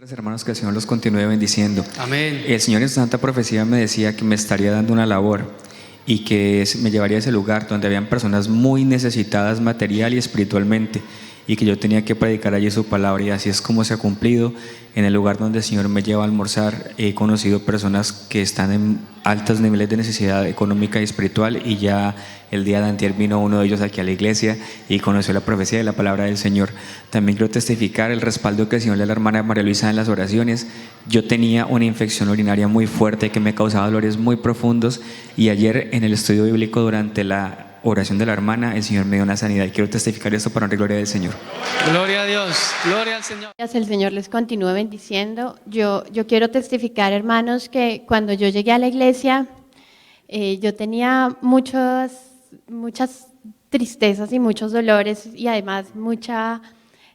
Hermanos, que el Señor los continúe bendiciendo. Amén. El Señor en su santa profecía me decía que me estaría dando una labor y que me llevaría a ese lugar donde habían personas muy necesitadas material y espiritualmente, y que yo tenía que predicar allí su palabra, y así es como se ha cumplido. En el lugar donde el Señor me lleva a almorzar he conocido personas que están en altos niveles de necesidad económica y espiritual, y ya el día de antier vino uno de ellos aquí a la iglesia y conoció la profecía de la palabra del Señor. También quiero testificar el respaldo que el Señor le da a la hermana María Luisa en las oraciones. Yo tenía una infección urinaria muy fuerte que me causaba dolores muy profundos, y ayer en el estudio bíblico durante la oración de la hermana, el Señor me dio una sanidad, y quiero testificar esto para honrar y gloria del Señor. Gloria a Dios, gloria al Señor. El Señor les continúe bendiciendo. Yo quiero testificar, hermanos, que cuando yo llegué a la iglesia, yo tenía muchas tristezas y muchos dolores, y además mucha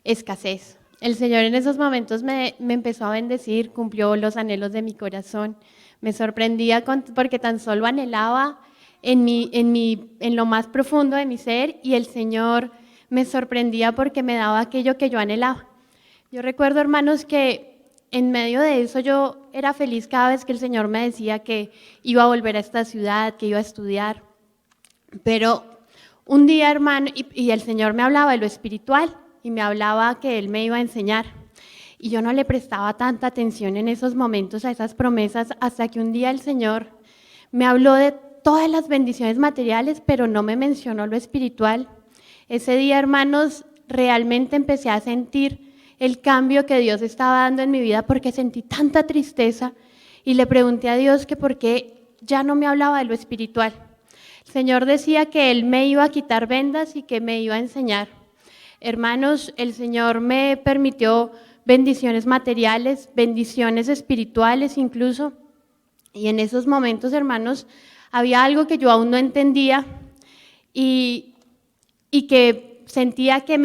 escasez. El Señor en esos momentos me empezó a bendecir, cumplió los anhelos de mi corazón. Me sorprendía porque tan solo anhelaba en lo más profundo de mi ser, y el Señor me sorprendía porque me daba aquello que yo anhelaba. Yo recuerdo, hermanos, que en medio de eso yo era feliz cada vez que el Señor me decía que iba a volver a esta ciudad, que iba a estudiar. Pero un día, hermano, y el Señor me hablaba de lo espiritual, y me hablaba que Él me iba a enseñar. Y yo no le prestaba tanta atención en esos momentos a esas promesas, hasta que un día el Señor me habló de todas las bendiciones materiales, pero no me mencionó lo espiritual. Ese día, hermanos, realmente empecé a sentir el cambio que Dios estaba dando en mi vida, porque sentí tanta tristeza, y le pregunté a Dios que por qué ya no me hablaba de lo espiritual. El Señor decía que Él me iba a quitar vendas y que me iba a enseñar. Hermanos, el Señor me permitió bendiciones materiales, bendiciones espirituales incluso, y en esos momentos, hermanos, había algo que yo aún no entendía, y que sentía que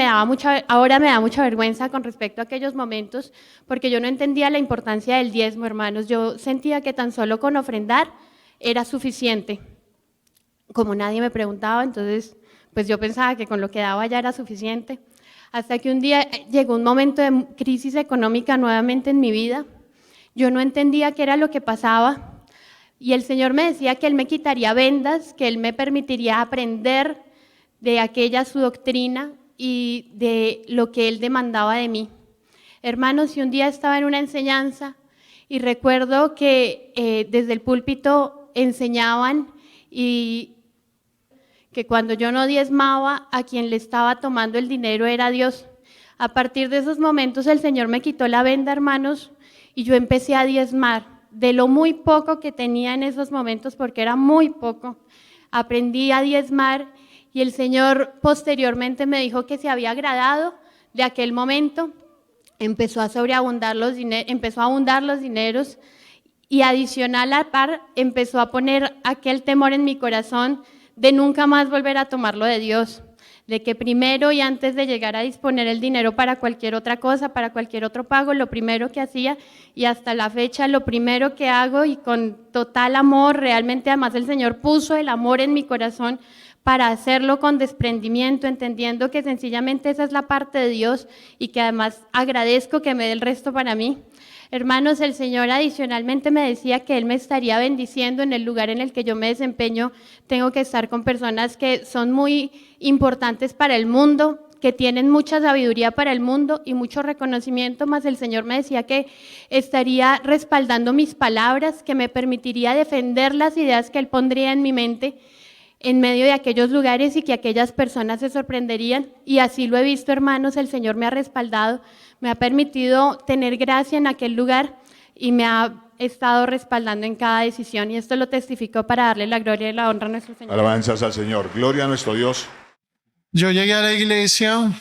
ahora me da mucha vergüenza con respecto a aquellos momentos, porque yo no entendía la importancia del diezmo, hermanos. Yo sentía que tan solo con ofrendar era suficiente. Como nadie me preguntaba, entonces pues yo pensaba que con lo que daba ya era suficiente. Hasta que un día llegó un momento de crisis económica nuevamente en mi vida. Yo no entendía qué era lo que pasaba, y el Señor me decía que Él me quitaría vendas, que Él me permitiría aprender de aquella su doctrina y de lo que Él demandaba de mí. Hermanos, y un día estaba en una enseñanza, y recuerdo que desde el púlpito enseñaban, y que cuando yo no diezmaba, a quien le estaba tomando el dinero era Dios. A partir de esos momentos el Señor me quitó la venda, hermanos, y yo empecé a diezmar de lo muy poco que tenía en esos momentos, porque era muy poco. Aprendí a diezmar, y el Señor posteriormente me dijo que se había agradado de aquel momento. Empezó a sobreabundar empezó a abundar los dineros, y adicional a par empezó a poner aquel temor en mi corazón de nunca más volver a tomarlo de Dios, de que primero y antes de llegar a disponer el dinero para cualquier otra cosa, para cualquier otro pago, lo primero que hacía, y hasta la fecha lo primero que hago, y con total amor, realmente además el Señor puso el amor en mi corazón para hacerlo con desprendimiento, entendiendo que sencillamente esa es la parte de Dios, y que además agradezco que me dé el resto para mí. Hermanos, el Señor adicionalmente me decía que Él me estaría bendiciendo en el lugar en el que yo me desempeño. Tengo que estar con personas que son muy importantes para el mundo, que tienen mucha sabiduría para el mundo y mucho reconocimiento, más el Señor me decía que estaría respaldando mis palabras, que me permitiría defender las ideas que Él pondría en mi mente en medio de aquellos lugares, y que aquellas personas se sorprenderían. Y así lo he visto, hermanos. El Señor me ha respaldado, me ha permitido tener gracia en aquel lugar, y me ha estado respaldando en cada decisión, y esto lo testifico para darle la gloria y la honra a nuestro Señor. Alabanzas al Señor, gloria a nuestro Dios. Yo llegué a la iglesia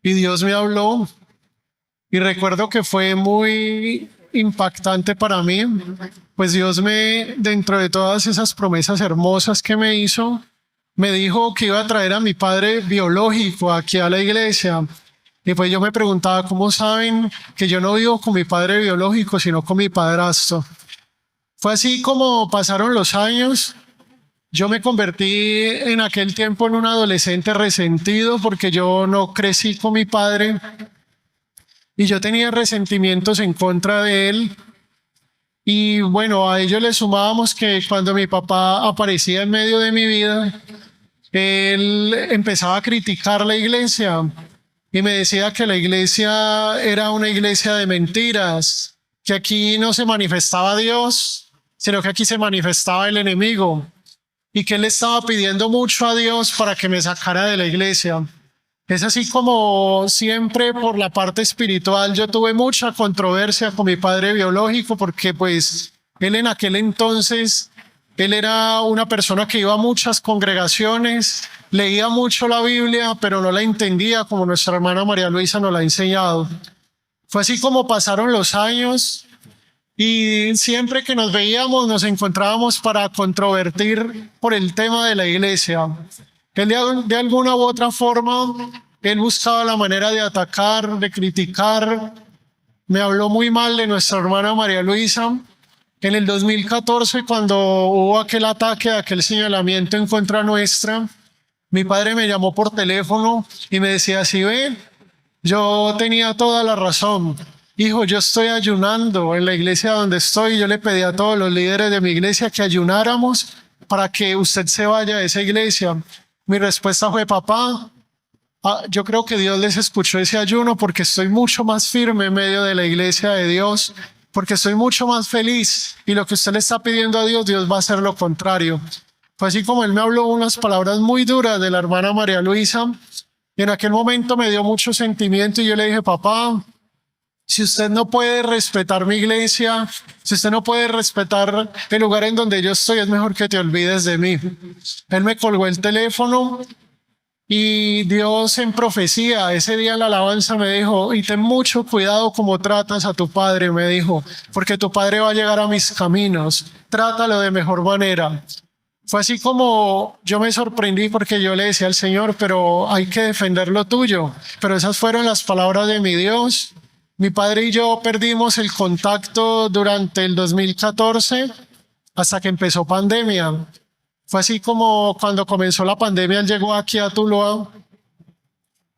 y Dios me habló, y recuerdo que fue muy impactante para mí, pues Dios dentro de todas esas promesas hermosas que me hizo, me dijo que iba a traer a mi padre biológico aquí a la iglesia. Y pues yo me preguntaba, ¿cómo saben que yo no vivo con mi padre biológico, sino con mi padrastro? Fue así como pasaron los años. Yo me convertí en aquel tiempo en un adolescente resentido, porque yo no crecí con mi padre. y yo tenía resentimientos en contra de él. Y bueno, a ello le sumábamos que cuando mi papá aparecía en medio de mi vida, él empezaba a criticar la iglesia y me decía que la iglesia era una iglesia de mentiras, que aquí no se manifestaba Dios, sino que aquí se manifestaba el enemigo y que él estaba pidiendo mucho a Dios para que me sacara de la iglesia. Es así como siempre por la parte espiritual yo tuve mucha controversia con mi padre biológico porque pues él en aquel entonces, él era una persona que iba a muchas congregaciones, leía mucho la Biblia, pero no la entendía como nuestra hermana María Luisa nos la ha enseñado. Fue así como pasaron los años y siempre que nos veíamos nos encontrábamos para controvertir por el tema de la iglesia. Él de alguna u otra forma, él buscaba la manera de atacar, de criticar. Me habló muy mal de nuestra hermana María Luisa. En el 2014, cuando hubo aquel ataque, aquel señalamiento en contra nuestra, mi padre me llamó por teléfono y me decía, si ven, yo tenía toda la razón. Hijo, yo estoy ayunando en la iglesia donde estoy. Yo le pedí a todos los líderes de mi iglesia que ayunáramos para que usted se vaya de esa iglesia. Mi respuesta fue, papá, yo creo que Dios les escuchó ese ayuno porque estoy mucho más firme en medio de la iglesia de Dios, porque estoy mucho más feliz y lo que usted le está pidiendo a Dios, Dios va a hacer lo contrario. Fue así como él me habló unas palabras muy duras de la hermana María Luisa y en aquel momento me dio mucho sentimiento y yo le dije, papá, si usted no puede respetar mi iglesia, si usted no puede respetar el lugar en donde yo estoy, es mejor que te olvides de mí. Él me colgó el teléfono y Dios en profecía, ese día en la alabanza me dijo, y ten mucho cuidado como tratas a tu padre, me dijo, porque tu padre va a llegar a mis caminos, trátalo de mejor manera. Fue así como yo me sorprendí porque yo le decía al Señor, pero hay que defender lo tuyo. Pero esas fueron las palabras de mi Dios. Mi padre y yo perdimos el contacto durante el 2014 hasta que empezó pandemia. Fue así como cuando comenzó la pandemia, él llegó aquí a Tuluá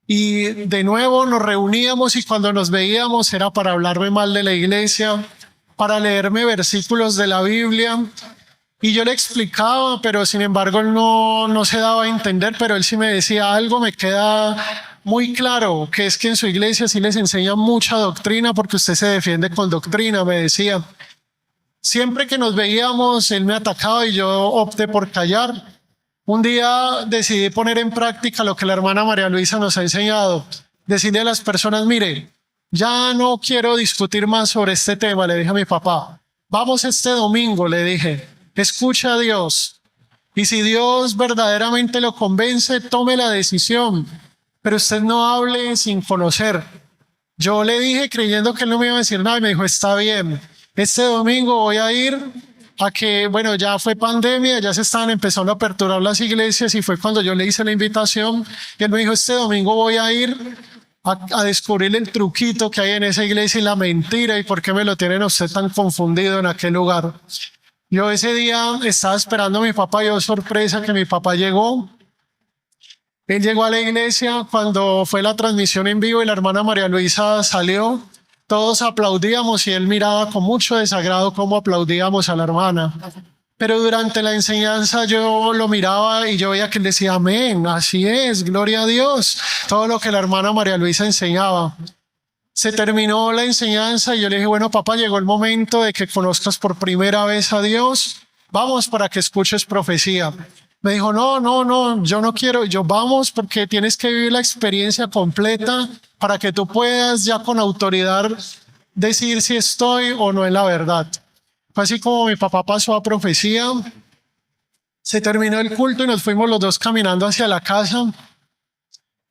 y de nuevo nos reuníamos y cuando nos veíamos era para hablarme mal de la iglesia, para leerme versículos de la Biblia y yo le explicaba, pero sin embargo él no se daba a entender, pero él sí me decía algo, me queda muy claro, que es que en su iglesia sí les enseñan mucha doctrina porque usted se defiende con doctrina, me decía. Siempre que nos veíamos, él me atacaba y yo opté por callar. Un día decidí poner en práctica lo que la hermana María Luisa nos ha enseñado. Decirle a las personas, mire, ya no quiero discutir más sobre este tema, le dije a mi papá. Vamos este domingo, le dije, escucha a Dios. Y si Dios verdaderamente lo convence, tome la decisión. Pero usted no hable sin conocer. Yo le dije creyendo que él no me iba a decir nada y me dijo, está bien. Este domingo voy a ir a que, bueno, ya fue pandemia, ya se estaban empezando a aperturar las iglesias y fue cuando yo le hice la invitación y él me dijo, este domingo voy a ir a descubrir el truquito que hay en esa iglesia y la mentira y por qué me lo tienen a usted tan confundido en aquel lugar. Yo ese día estaba esperando a mi papá y oh sorpresa que mi papá llegó. Él llegó a la iglesia cuando fue la transmisión en vivo y la hermana María Luisa salió. Todos aplaudíamos y él miraba con mucho desagrado cómo aplaudíamos a la hermana. Pero durante la enseñanza yo lo miraba y yo veía que él decía, amén, así es, gloria a Dios. Todo lo que la hermana María Luisa enseñaba. Se terminó la enseñanza y yo le dije, bueno, papá, llegó el momento de que conozcas por primera vez a Dios. Vamos para que escuches profecía. Me dijo, no, yo no quiero. Yo, vamos, porque tienes que vivir la experiencia completa para que tú puedas ya con autoridad decir si estoy o no en la verdad. Fue así como mi papá pasó a profecía. Se terminó el culto y nos fuimos los dos caminando hacia la casa.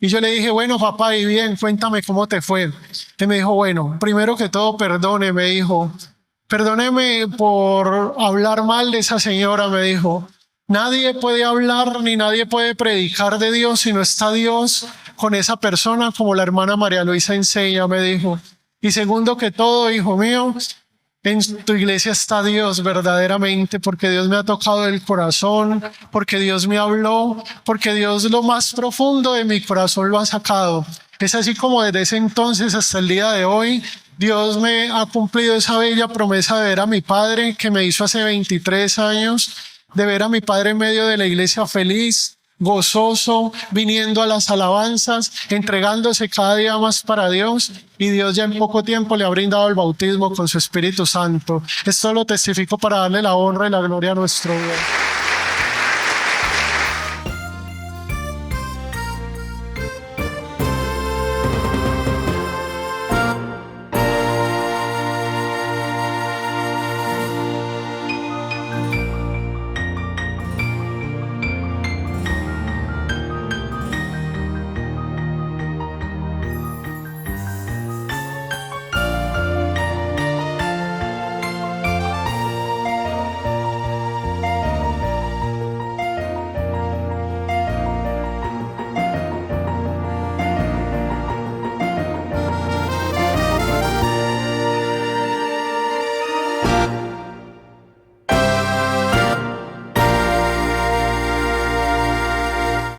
Y yo le dije, bueno, papá, y bien, cuéntame cómo te fue. Y me dijo, bueno, primero que todo, perdone, me dijo. Perdóneme por hablar mal de esa señora, me dijo. Nadie puede hablar ni nadie puede predicar de Dios si no está Dios con esa persona como la hermana María Luisa enseña, me dijo. Y segundo que todo, hijo mío, En tu iglesia está Dios verdaderamente, porque Dios me ha tocado el corazón, porque Dios me habló, porque Dios lo más profundo de mi corazón lo ha sacado. Es así como desde ese entonces hasta el día de hoy, Dios me ha cumplido esa bella promesa de ver a mi padre que me hizo hace 23 años, de ver a mi padre en medio de la iglesia feliz, gozoso, viniendo a las alabanzas, entregándose cada día más para Dios, y Dios ya en poco tiempo le ha brindado el bautismo con su Espíritu Santo. Esto lo testifico para darle la honra y la gloria a nuestro Dios.